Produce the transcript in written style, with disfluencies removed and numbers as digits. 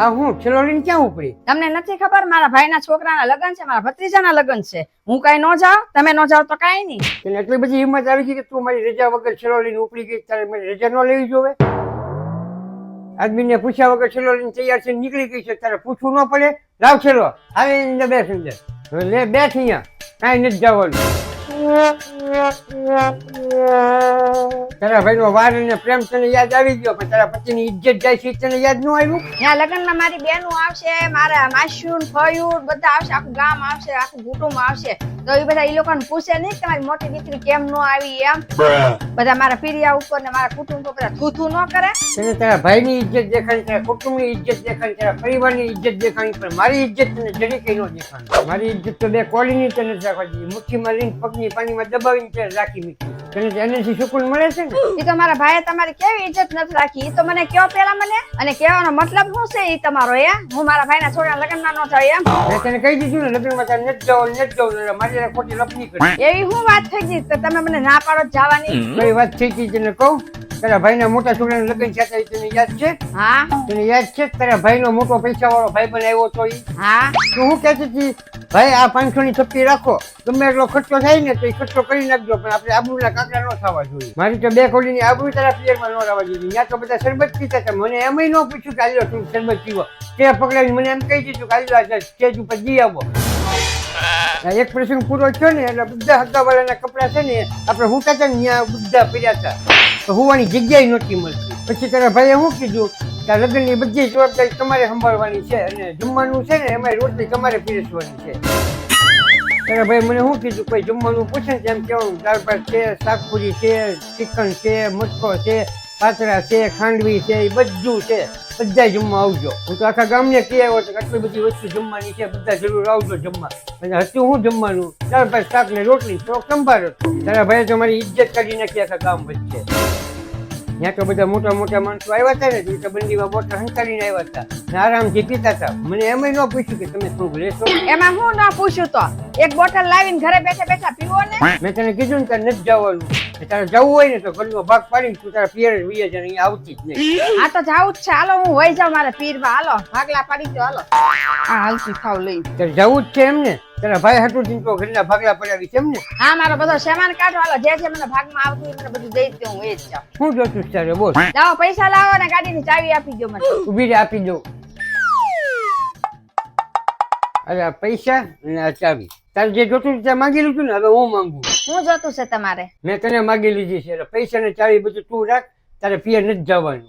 આ હું છેલ્લો લઈને ક્યાં ઉપડી? તમને નથી ખબર મારા ભાઈના છોકરાના લગ્ન છે, મારા ભત્રીજાના લગ્ન છે. હું કઈ ન જાઉં, તમે ન જાવ તો કઈ નહીં. તને એટલી બધી હિંમત આવી ગઈ કે તું મારી રજા વગર છેલ્લો લઈને ઉપડી ગઈ? તારે મારી રજા ન લેવી જોવે? આદમીને પૂછ્યા વગર છેલ્લો લઈને તૈયાર છે નીકળી ગઈ છે, તારે પૂછવું ન પડે? લાવ છેલ્લો, આવી અંદર બેસ અંદર. હવે લે બેઠ અહીંયા, કાંઈ નથી જવાનું. તારા ભાઈનો વાર અને પ્રેમ તને યાદ આવી ગયો, પણ તારા પતિની ઇજ્જત જાય છે તને યાદ ન આવ્યું? ત્યાં લગ્નમાં મારી બેનું આવશે, મારા માસ્યું ફયું બધા આવશે, આખું ગામ આવશે, આખું કુટુંબ આવશે. તો એ બધા એ લોકોને પૂછે નહીં કે તમારી મોટી દીકરી કેમ ન આવી એમ. બધા મારા પીરિયા ઉપર ને મારા કુટુંબ ઉપર થૂથું ન કરે. તને તારા ભાઈની ઇજ્જત દેખાણી, તારા કુટુંબની ઇજ્જત દેખાણી, તારા પરિવારની ઇજ્જત દેખાણી, પણ મારી ઇજ્જત તને જરી કઈ ન દેખાણી. મારી ઇજ્જત તો બે કોલીની તને રાખવા દીધી, મુઠ્ઠીમાં લઈને પગની પાણીમાં દબાવીને તે રાખી મૂકી. તને એનાથી સુકૂન મળે છે ને? એ તો મારા ભાઈએ તમારી કેવી ઇજ્જત નથી રાખી, એ તો મને કયો પેલા મને. અને કહેવાનો મતલબ શું છે એ તમારો? હું મારા ભાઈના છોકરા લગ્નમાં ન જાય એમ? મેં તને કહી દીધું ને લગ્નમાં તારે નથી જવું, મારી ખોટી લપની કરી. એવી શું વાત થઈ ગઈ તો તમે મને ના પાડો જવાની? કઈ વાત થઈ ગઈ તને કહું? તારા ભાઈના મોટા છોકરાનું લગ્ન થયા હતા, તને યાદ છે? હા. તને યાદ છે તારા ભાઈનો મોટો પૈસા વાળો ભાઈ પણ આવ્યો હતો? હા. તો હું કહેતી હતી ભાઈ આ 500 ની થપ્પી રાખો, ગમે એટલો ખર્ચો થાય ને તો એ ખર્ચો કરી નાખજો, પણ આપણે આબરૂના કાંકરા ન થવા જોઈએ. મારી તો 2 કોડીની આબરૂ તારા પિયરમાં ન રહેવા જોઈએ. ત્યાં તો બધા શરબત પીતા હતા, મને એમય ન પૂછ્યું કે આલ્યો તું શરબત પીવો. તે પકડાવી મને એમ કહી દીધું કે આલ્યો સ્ટેજ ઉપર જઈ આવો. એક પ્રસંગ પૂરો થયો ને એટલે બધા હગાવાળાના કપડા છે ને આપણે હું કહેતા ને ત્યાં બધા પીર્યા હતા, તો હોવાની જગ્યાએ નહોતી મળતી. પછી તારા ભાઈએ શું કીધું કે આ લગ્નની બધી જવાબદારી તમારે સંભાળવાની છે, અને જમવાનું છે ને એમાં રોટલી તમારે પીરસવાની છે. તારા ભાઈ મને શું કીધું, કોઈ જમવાનું પૂછે ને તેમ કેવું દાળ ભાત છે, શાકપુરી છે, ચિકન છે, મટકો છે, પાતરા છે, ખાંડવી છે, એ બધું છે. બધા જમવા આવજો. હું તો આખા ગામને કહી આવ્યો હતો કે આટલી બધી વસ્તુ જમવાની છે, બધા જરૂર આવજો જમવા. અને હતું હું જમવાનું? દાળ ભાત શાક ને રોટલી, થોડોક સંભાર હતો. તારા ભાઈએ તો મારી ઇજ્જત કાઢી નાખી આખા ગામ વચ્ચે. ત્યાં તો બધા મોટા મોટા માણસો આવ્યા હતા ને, તો બંદીમાં બોટલ હંકારીને આવ્યા હતા ને આરામથી પીતા હતા. મને એમય ન પૂછ્યું કે તમે શું લેશો. એમાં હું ન પૂછ્યું તો એક બોટલ લાવીને ઘરે બેઠા બેઠા પીવો ને. મેં તને કીધું ને તારે નથી જવાનું. તારે જવું હોય ને તો ઘરનો ભાગ પાડીને તું તારા પિયર વૈયા છે, અહીંયા આવતી જ નહીં. હા તો જાવું જ છે, હાલો હું વહી જાઉં મારે પીરમાં. હાલો ભાગલા પાડી દો, હાલો. હા હાલતી થાવ લઈ. તારે જવું જ છે એમ ને? તારા ભાઈ હાટું ચીંતો ઘરના ભાગલા પડાવી છે એમ ને? હા મારો બધો સામાન કાઢો, હાલો જે જે મને ભાગમાં આવતું મને બધું દઈ દઉં, હું એ જ જાઉં. શું જોતું તારે બોલ? લાવો પૈસા લાવો ને ગાડીની ચાવી આપી દો મને. ઉભી રે આપી દઉં. અરે આ પૈસા અને આ ચાવી તારે જે જોતું ત્યાં માગી લીધું ને, હવે હું માંગુ. શું જોતું છે તમારે? મેં તને માગી લીધી છે એટલે પૈસા ને ચાવી બધું તું રાખ, તારે પિયર નથી જવાનું.